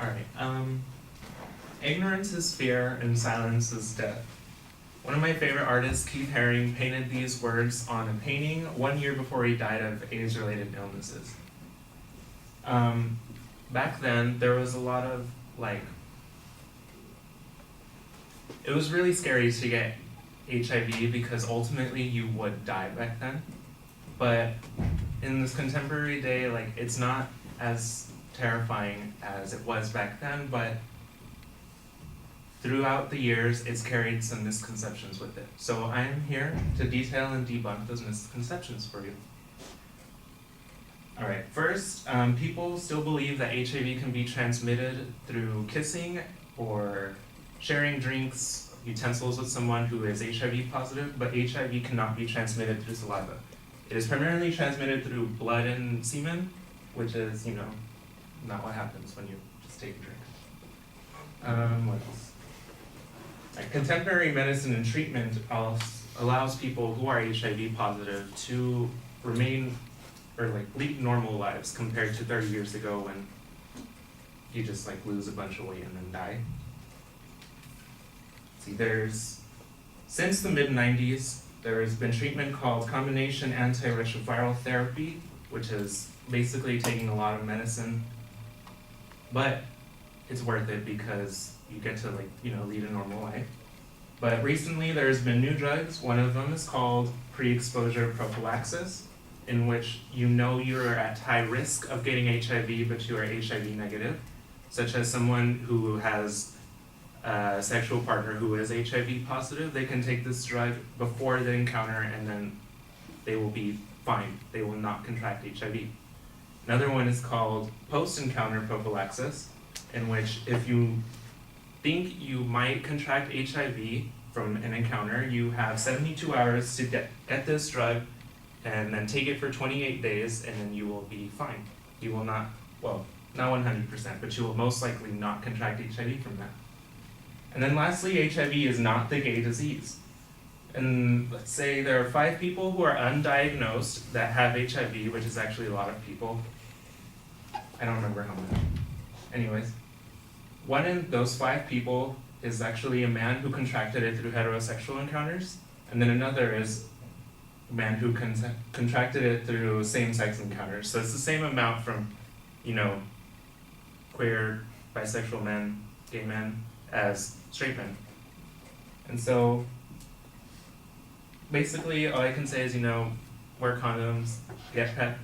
Alright, ignorance is fear and silence is death. One of my favorite artists, Keith Haring, painted these words on a painting 1 year before he died of AIDS-related illnesses. Back then, there was a lot of, it was really scary to get HIV because ultimately you would die back then. But in this contemporary day, it's not as terrifying as it was back then, but throughout the years, it's carried some misconceptions with it. So I am here to detail and debunk those misconceptions for you. Alright, first, people still believe that HIV can be transmitted through kissing or sharing drinks, utensils with someone who is HIV positive, but HIV cannot be transmitted through saliva. It is primarily transmitted through blood and semen, which is, not what happens when you just take a drink. What else? Contemporary medicine and treatment allows people who are HIV positive to remain or lead normal lives compared to 30 years ago when you just lose a bunch of weight and then die. See, since the mid-90s, there has been treatment called combination antiretroviral therapy, which is basically taking a lot of medicine, but it's worth it because you get to lead a normal life. But recently there's been new drugs. One of them is called pre-exposure prophylaxis, in which you're at high risk of getting HIV, but you are HIV negative, such as someone who has a sexual partner who is HIV positive. They can take this drug before the encounter and then they will be fine. They will not contract HIV. Another one is called post-encounter prophylaxis, in which if you think you might contract HIV from an encounter, you have 72 hours to get this drug and then take it for 28 days and then you will be fine. You will not 100%, but you will most likely not contract HIV from that. And then lastly, HIV is not the gay disease. And let's say there are 5 people who are undiagnosed that have HIV, which is actually a lot of people. I don't remember how many. Anyways, one in those 5 people is actually a man who contracted it through heterosexual encounters, and then another is a man who contracted it through same-sex encounters. So it's the same amount from, queer, bisexual men, gay men, as straight men. And so basically all I can say is, wear condoms, get PrEP,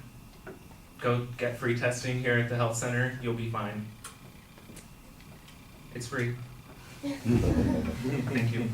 go get free testing here at the health center, you'll be fine. It's free. Thank you.